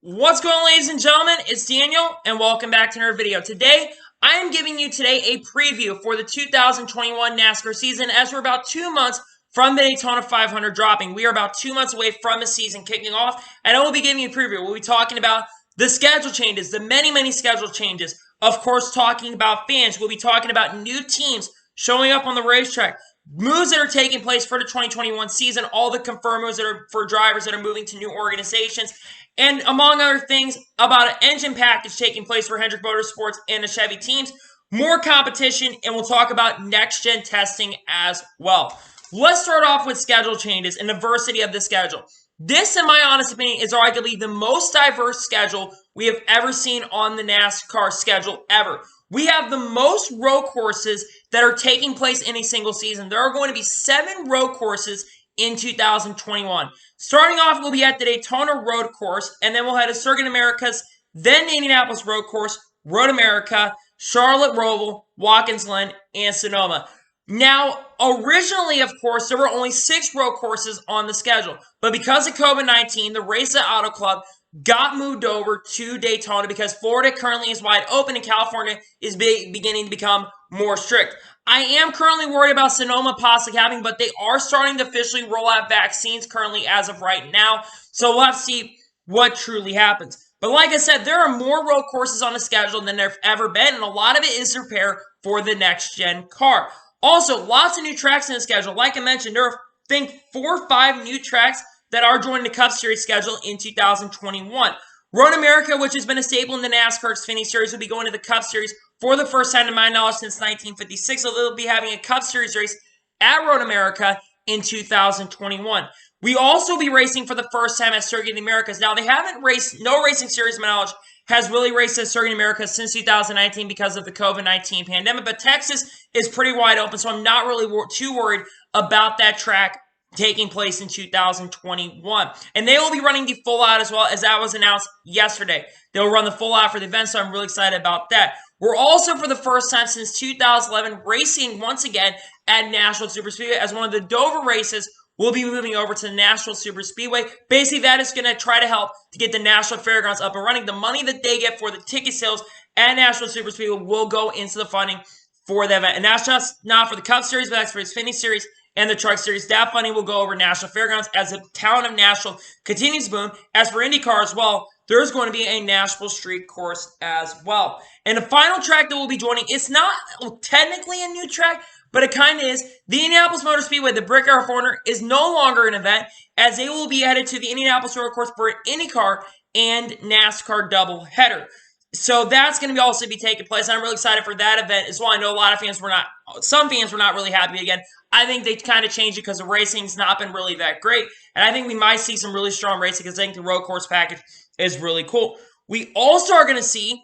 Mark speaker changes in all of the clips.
Speaker 1: What's going on, ladies and gentlemen? It's Daniel, and welcome back to another video. Today, I am giving you a preview for the 2021 NASCAR season as we're about 2 months from the Daytona 500 dropping. We are about 2 months away from the season kicking off, and I will be giving you a preview. We'll be talking about the schedule changes, the many schedule changes. Of course, talking about fans. We'll be talking about new teams showing up on the racetrack, moves that are taking place for the 2021 season, all the confirmed moves that are for drivers that are moving to new organizations, and among other things, about an engine package taking place for Hendrick Motorsports and the Chevy teams, more competition, and we'll talk about next-gen testing as well. Let's start off with schedule changes and diversity of the schedule. This, in my honest opinion, is arguably the most diverse schedule we have ever seen on the NASCAR schedule ever. We have the most road courses that are taking place in a single season. There are going to be 7 road courses in 2021. Starting off, we'll be at the Daytona Road Course, and then we'll head to Circuit Americas, then the Indianapolis Road Course, Road America, Charlotte Roval, Watkins Glen, and Sonoma. Now, originally, of course, there were only 6 road courses on the schedule, but because of COVID-19, the Race at Auto Club got moved over to Daytona because Florida currently is wide open and California is beginning to become more strict. I am currently worried about Sonoma possibly having, but they are starting to officially roll out vaccines currently as of right now. So we'll have to see what truly happens. But like I said, there are more road courses on the schedule than there have ever been, and a lot of it is to prepare for the next-gen car. Also, lots of new tracks in the schedule. Like I mentioned, there are, I think, 4 or 5 new tracks that are joining the Cup Series schedule in 2021. Road America, which has been a staple in the NASCAR Xfinity Series, will be going to the Cup Series for the first time to my knowledge since 1956. So they'll be having a Cup Series race at Road America in 2021. We also be racing for the first time at Circuit Americas. Now, they haven't raced, no racing series, to my knowledge, has really raced at Circuit Americas since 2019 because of the COVID-19 pandemic. But Texas is pretty wide open, so I'm not really too worried about that track taking place in 2021. And they will be running the full out as well, as that was announced yesterday. They'll run the full out for the event, so I'm really excited about that. We're also, for the first time since 2011, racing once again at Nashville Superspeedway, as one of the Dover races will be moving over to the Nashville Superspeedway. Basically, that is going to try to help to get the Nashville Fairgrounds up and running. The money that they get for the ticket sales at Nashville Superspeedway will go into the funding for the event. And that's just not for the Cup Series, but that's for the Xfinity Series and the Truck Series. That funding will go over Nashville Fairgrounds as the town of Nashville continues to boom. As for IndyCar as well, there's going to be a Nashville Street Course as well. And the final track that we'll be joining, it's not technically a new track, but it kind of is. The Indianapolis Motor Speedway, the Brickyard 400, is no longer an event, as they will be headed to the Indianapolis Road Course for an IndyCar and NASCAR doubleheader. So that's going to also be taking place. I'm really excited for that event as well. I know a lot of fans were not, some fans were not really happy again. I think they kind of changed it because the racing's not been really that great. And I think we might see some really strong racing because I think the road course package is really cool. We also are going to see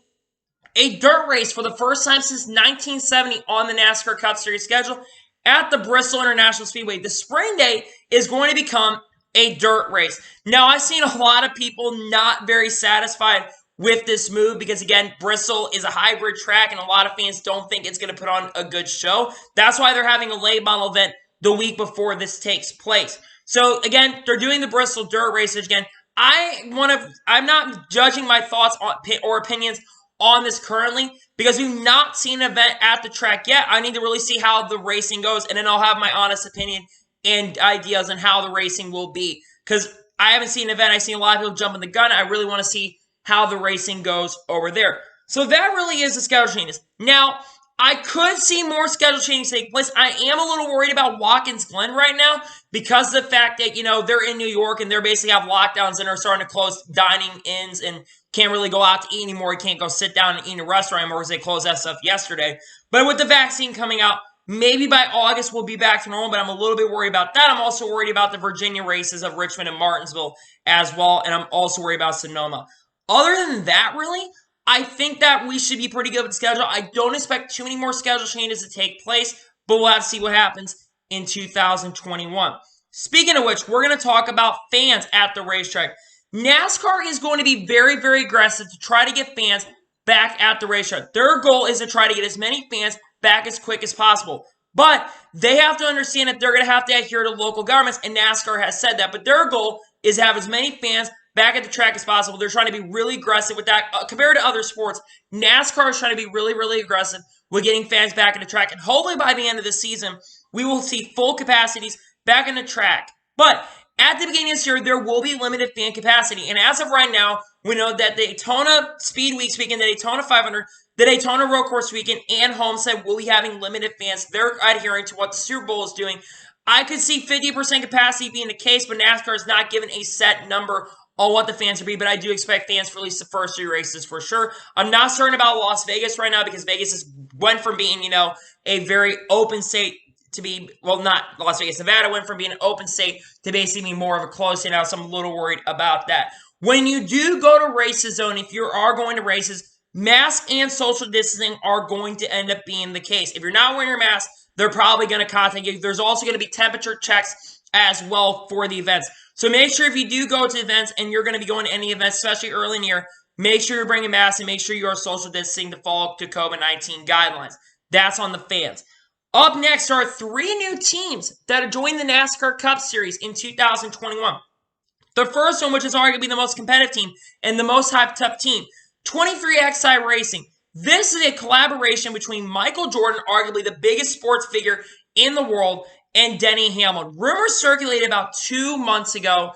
Speaker 1: a dirt race for the first time since 1970 on the NASCAR Cup Series schedule at the Bristol International Speedway. The spring day is going to become a dirt race. Now, I've seen a lot of people not very satisfied with this move because, again, Bristol is a hybrid track and a lot of fans don't think it's going to put on a good show. That's why they're having a late model event the week before this takes place. So, again, they're doing the Bristol dirt race. Again, I'm not judging my thoughts on, or opinions on this currently because we've not seen an event at the track yet. I need to really see how the racing goes, and then I'll have my honest opinion and ideas on how the racing will be because I haven't seen an event. I've seen a lot of people jumping the gun. I really want to see how the racing goes over there. So that really is the schedule changes. Now, I could see more schedule changes take place. I am a little worried about Watkins Glen right now because of the fact that, they're in New York and they're basically have lockdowns and are starting to close dining inns and can't really go out to eat anymore. You can't go sit down and eat in a restaurant anymore because they closed that stuff yesterday. But with the vaccine coming out, maybe by August we'll be back to normal, but I'm a little bit worried about that. I'm also worried about the Virginia races of Richmond and Martinsville as well, and I'm also worried about Sonoma. Other than that, really, I think that we should be pretty good with the schedule. I don't expect too many more schedule changes to take place, but we'll have to see what happens in 2021. Speaking of which, we're going to talk about fans at the racetrack. NASCAR is going to be very aggressive to try to get fans back at the racetrack. Their goal is to try to get as many fans back as quick as possible. But they have to understand that they're going to have to adhere to local governments, and NASCAR has said that. But their goal is to have as many fans back at the track as possible. They're trying to be really aggressive with that. Compared to other sports, NASCAR is trying to be really, really aggressive with getting fans back at the track. And hopefully by the end of the season, we will see full capacities back in the track. But at the beginning of this year, there will be limited fan capacity. And as of right now, we know that the Daytona Speed Weeks weekend, the Daytona 500, the Daytona Road Course weekend, and Homestead will be having limited fans. They're adhering to what the Super Bowl is doing. I could see 50% capacity being the case, but NASCAR has not given a set number on what the fans will be, but I do expect fans for at least the first 3 races for sure. I'm not certain about Las Vegas right now because Vegas went from being, a very open state to be, well, not Las Vegas, Nevada went from being an open state to basically being more of a closed state now, so I'm a little worried about that. When you do go to races, though, and if you are going to races, mask and social distancing are going to end up being the case. If you're not wearing your mask, they're probably going to contact you. There's also going to be temperature checks as well for the events. So make sure if you do go to events and you're going to be going to any events, especially early in the year, make sure you're bringing masks and make sure you are social distancing to follow to COVID-19 guidelines. That's on the fans. Up next are 3 new teams that are joining the NASCAR Cup Series in 2021. The first one, which is arguably the most competitive team and the most hyped up team, 23XI Racing. This is a collaboration between Michael Jordan, arguably the biggest sports figure in the world, and Denny Hamlin. Rumors circulated about 2 months ago,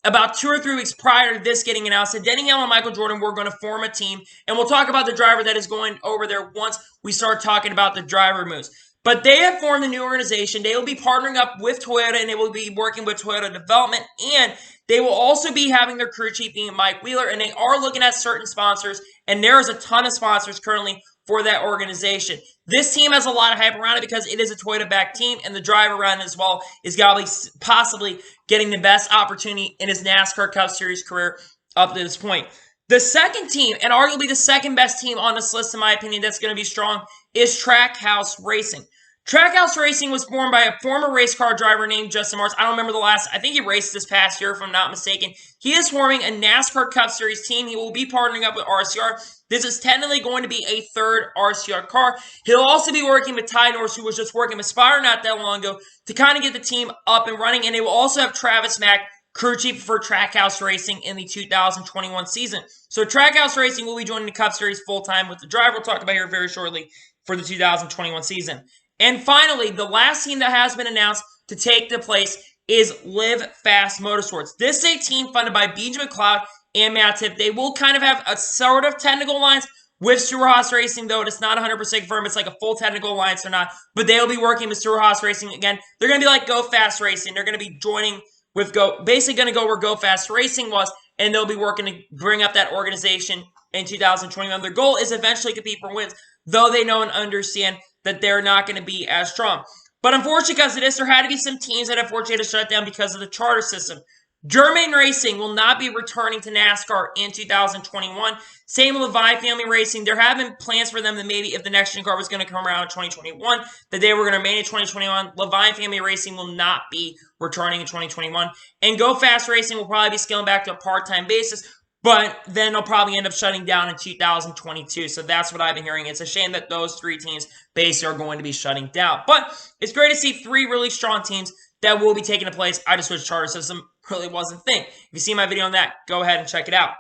Speaker 1: about 2 or 3 weeks prior to this getting announced, that Denny Hamlin and Michael Jordan were going to form a team, and we'll talk about the driver that is going over there once we start talking about the driver moves. But they have formed a new organization. They will be partnering up with Toyota, and they will be working with Toyota Development, and they will also be having their crew chief being Mike Wheeler, and they are looking at certain sponsors, and there is a ton of sponsors currently for that organization. This team has a lot of hype around it because it is a Toyota-backed team, and the driver around it as well is going to be possibly getting the best opportunity in his NASCAR Cup Series career up to this point. The second team, and arguably the second best team on this list, in my opinion, that's going to be strong, is Trackhouse Racing. Trackhouse Racing was formed by a former race car driver named Justin Marks. I don't remember the last. I think he raced this past year, if I'm not mistaken. He is forming a NASCAR Cup Series team. He will be partnering up with RCR. This is technically going to be a third RCR car. He'll also be working with Ty Norris, who was just working with Spire not that long ago, to kind of get the team up and running. And they will also have Travis Mack, crew chief for Trackhouse Racing in the 2021 season. So Trackhouse Racing will be joining the Cup Series full-time with the driver we'll talk about here very shortly for the 2021 season. And finally, the last team that has been announced to take the place is Live Fast Motorsports. This is a team funded by BJ McLeod and Matt Tiff. They will kind of have a sort of technical alliance with Stewart Haas Racing, though it's not 100% confirmed. It's like a full technical alliance or not. But they'll be working with Stewart Haas Racing again. They're going to be like Go Fast Racing. They're going to be joining with basically going to go where Go Fast Racing was, and they'll be working to bring up that organization in 2021. Their goal is eventually to compete for wins, though they know and understand that they're not going to be as strong. But unfortunately, because of this, there had to be some teams that unfortunately had to shut down because of the charter system. Germain Racing will not be returning to NASCAR in 2021. Same with Levi Family Racing. There have been plans for them that maybe if the next gen car was going to come around in 2021, that they were going to remain in 2021. Levi Family Racing will not be returning in 2021. And Go Fast Racing will probably be scaling back to a part-time basis, but then they'll probably end up shutting down in 2022. So that's what I've been hearing. It's a shame that those 3 teams basically are going to be shutting down. But it's great to see 3 really strong teams that will be taking a place. I just wish charter system really wasn't a thing. If you see my video on that, go ahead and check it out.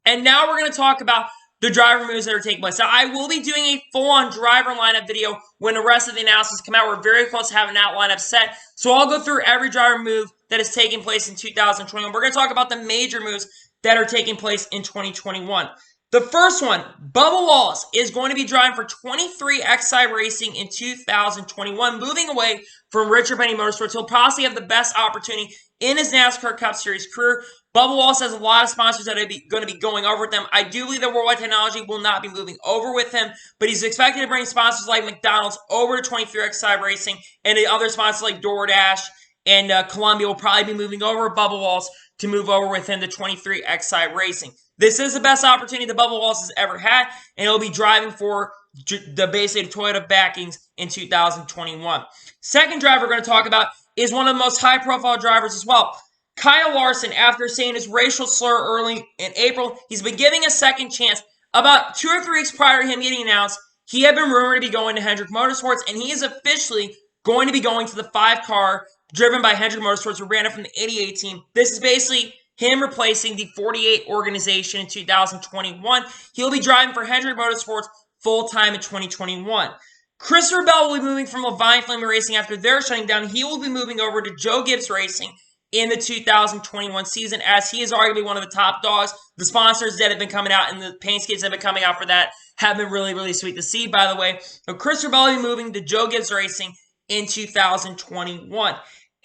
Speaker 1: And now we're going to talk about the driver moves that are taking place. Now, I will be doing a full-on driver lineup video when the rest of the announcements come out. We're very close to having that lineup set. So I'll go through every driver move that is taking place in 2021. We're going to talk about the major moves that are taking place in 2021. The first one, Bubba Wallace, is going to be driving for 23XI Racing in 2021, moving away from Richard Petty Motorsports. He'll possibly have the best opportunity in his NASCAR Cup Series career. Bubba Wallace has a lot of sponsors that are going to be going over with him. I do believe that Worldwide Technology will not be moving over with him, but he's expected to bring sponsors like McDonald's over to 23XI Racing, and the other sponsors like DoorDash and Columbia will probably be moving over Bubba Wallace to move over with him to 23XI Racing. This is the best opportunity that Bubba Wallace has ever had, and he'll be driving for the basically Toyota backings in 2021. Second driver we're going to talk about is one of the most high-profile drivers as well. Kyle Larson, after saying his racial slur early in April, he's been giving a second chance. About 2 or 3 weeks prior to him getting announced, he had been rumored to be going to Hendrick Motorsports, and he is officially going to be going to the 5-car driven by Hendrick Motorsports, who ran it from the 88 team. This is basically him replacing the 48 organization in 2021. He'll be driving for Hendrick Motorsports full-time in 2021. Christopher Bell will be moving from Levine Flaming Racing after they're shutting down. He will be moving over to Joe Gibbs Racing in the 2021 season, as he is arguably one of the top dogs. The sponsors that have been coming out and the paint schemes that have been coming out for that have been really, really sweet to see, by the way. So Christopher Bell will be moving to Joe Gibbs Racing in 2021.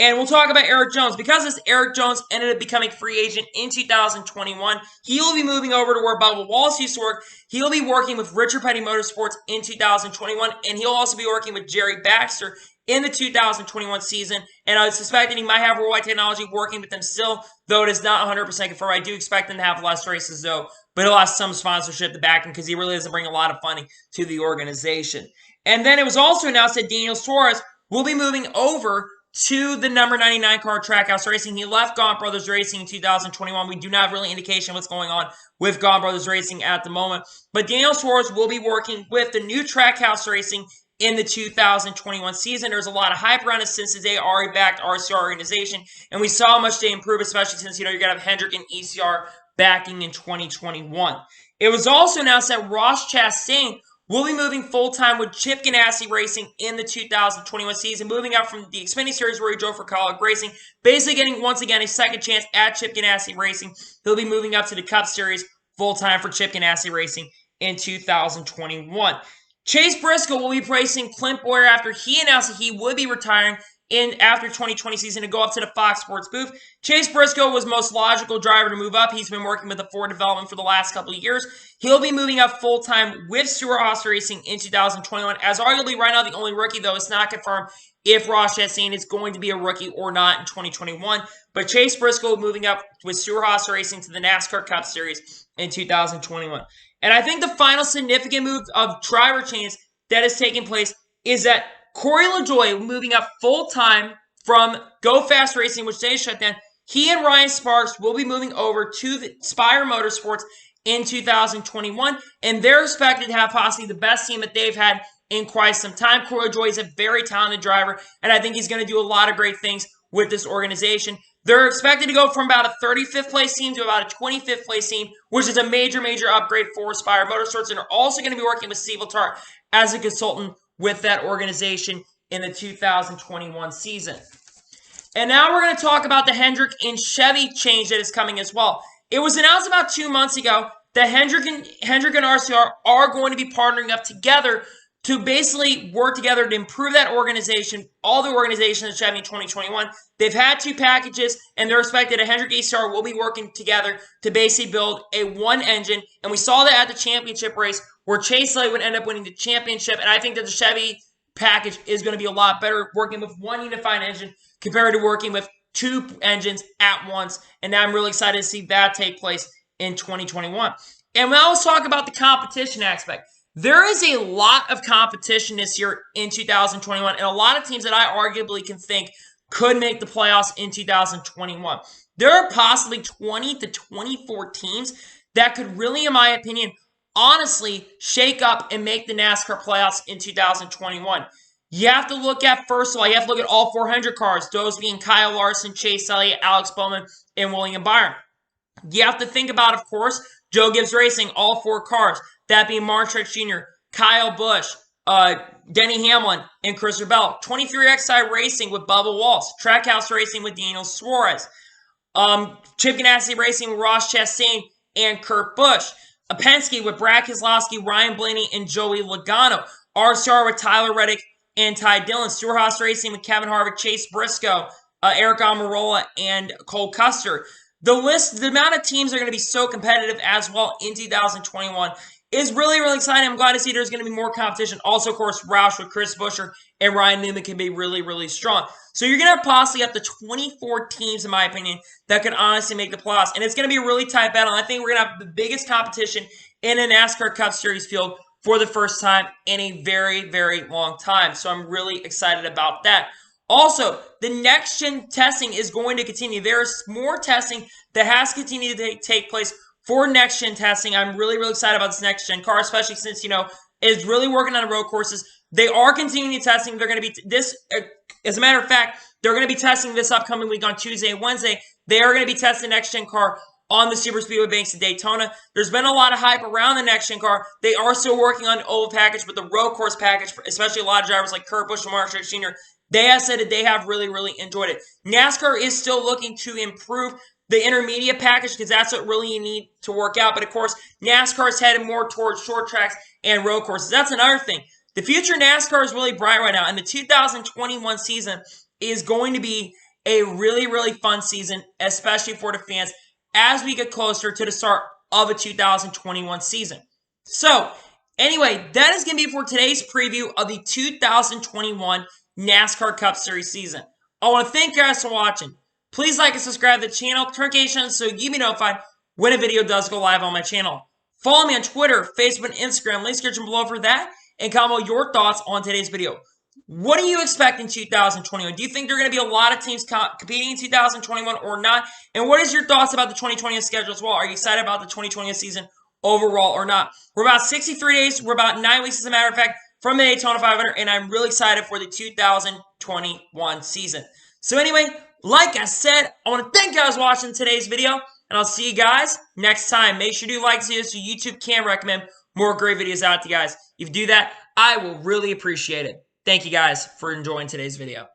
Speaker 1: And we'll talk about Eric Jones. Because this Eric Jones ended up becoming free agent in 2021, he will be moving over to where Bubba Wallace used to work. He'll be working with Richard Petty Motorsports in 2021, and he'll also be working with Jerry Baxter in the 2021 season. And I suspect that he might have Worldwide Technology working with them still, though it is not 100% confirmed. I do expect them to have less races, though, but he'll have some sponsorship to back him because he really doesn't bring a lot of funding to the organization. And then it was also announced that Daniel Suarez will be moving over to the number 99 car Trackhouse Racing. He left Gaunt Brothers Racing in 2021. We do not have really indication what's going on with Gaunt Brothers Racing at the moment. But Daniel Suarez will be working with the new Trackhouse Racing in the 2021 season. There's a lot of hype around it since the day Ari backed RCR organization, and we saw how much they improved, especially since, you're going to have Hendrick and ECR backing in 2021. It was also announced that Ross Chastain will be moving full-time with Chip Ganassi Racing in the 2021 season, moving out from the Xfinity Series where he drove for Colic Racing, basically getting, once again, a second chance at Chip Ganassi Racing. He'll be moving up to the Cup Series full-time for Chip Ganassi Racing in 2021. Chase Briscoe will be replacing Clint Boyer after he announced that he would be retiring after 2020 season to go up to the Fox Sports booth. Chase Briscoe was the most logical driver to move up. He's been working with the Ford development for the last couple of years. He'll be moving up full-time with Stewart-Haas Racing in 2021, as arguably right now the only rookie, though it's not confirmed if Ross Chastain is going to be a rookie or not in 2021. But Chase Briscoe moving up with Stewart-Haas Racing to the NASCAR Cup Series in 2021. And I think the final significant move of driver change that has taken place is that Corey LaJoie moving up full-time from Go Fast Racing, which they shut down. He and Ryan Sparks will be moving over to the Spire Motorsports in 2021, and they're expected to have possibly the best team that they've had in quite some time. Corey LaJoie is a very talented driver, and I think he's going to do a lot of great things with this organization. They're expected to go from about a 35th place team to about a 25th place team, which is a major, major upgrade for Spire Motorsports, and are also going to be working with Steve Letarte as a consultant with that organization in the 2021 season. And now we're going to talk about the Hendrick and Chevy change that is coming as well. It was announced about 2 months ago that Hendrick and RCR are going to be partnering up together to basically work together to improve that organization, all the organizations in Chevy in 2021. They've had 2 packages, and they're expected that Hendrick ECR will be working together to basically build a one engine. And we saw that at the championship race where Chase Elliott would end up winning the championship. And I think that the Chevy package is going to be a lot better working with one unified engine compared to working with 2 engines at once. And now I'm really excited to see that take place in 2021. And now let's talk about the competition aspect. There is a lot of competition this year in 2021, and a lot of teams that I arguably can think could make the playoffs in 2021. There are possibly 20 to 24 teams that could really, in my opinion, honestly shake up and make the NASCAR playoffs in 2021. You have to look at, first of all, you have to look at all 400 cars, those being Kyle Larson, Chase Elliott, Alex Bowman, and William Byron. You have to think about, of course, Joe Gibbs Racing, all 4 cars. That being Mark Truex Jr., Kyle Busch, Denny Hamlin, and Christopher Bell. 23XI Racing with Bubba Wallace. Trackhouse Racing with Daniel Suarez. Chip Ganassi Racing with Ross Chastain and Kurt Busch. Penske with Brad Keselowski, Ryan Blaney, and Joey Logano. RCR with Tyler Reddick and Ty Dillon. Stewart-Haas Racing with Kevin Harvick, Chase Briscoe, Eric Almirola, and Cole Custer. The amount of teams are going to be so competitive as well in 2021 is really, really exciting. I'm glad to see there's going to be more competition. Also, of course, Roush with Chris Buescher and Ryan Newman can be really, really strong. So you're going to have possibly up to 24 teams, in my opinion, that could honestly make the playoffs. And it's going to be a really tight battle. I think we're going to have the biggest competition in a NASCAR Cup Series field for the first time in a very, very long time. So I'm really excited about that. Also, the next-gen testing is going to continue. There's more testing that has continued to take place for next-gen testing. I'm really, really excited about this next-gen car, especially since, it's really working on the road courses. They are continuing testing. They're going to be, as a matter of fact, they're going to be testing this upcoming week on Tuesday and Wednesday. They are going to be testing the next-gen car on the Super Speedway Banks of Daytona. There's been a lot of hype around the next-gen car. They are still working on the oval package, but the road course package, especially a lot of drivers like Kurt Busch and Mark Truex Jr., they have said that they have really, really enjoyed it. NASCAR is still looking to improve the intermediate package because that's what really you need to work out. But, of course, NASCAR is headed more towards short tracks and road courses. That's another thing. The future NASCAR is really bright right now, and the 2021 season is going to be a really, really fun season, especially for the fans, as we get closer to the start of a 2021 season. So, anyway, that is going to be for today's preview of the 2021 NASCAR Cup Series season. I want to thank you guys for watching. Please like and subscribe to the channel, turn notifications so you be notified when a video does go live on my channel. Follow me on Twitter, Facebook, and Instagram. Links description below for that. And comment your thoughts on today's video. What do you expect in 2021? Do you think there are going to be a lot of teams competing in 2021 or not? And what is your thoughts about the 2020 schedule as well? Are you excited about the 2020 season overall or not? We're about 63 days. We're about 9 weeks, as a matter of fact, from the Daytona 500. And I'm really excited for the 2021 season. So anyway, like I said, I want to thank you guys for watching today's video. And I'll see you guys next time. Make sure you like this video so YouTube can recommend more great videos out to you guys. If you do that, I will really appreciate it. Thank you guys for enjoying today's video.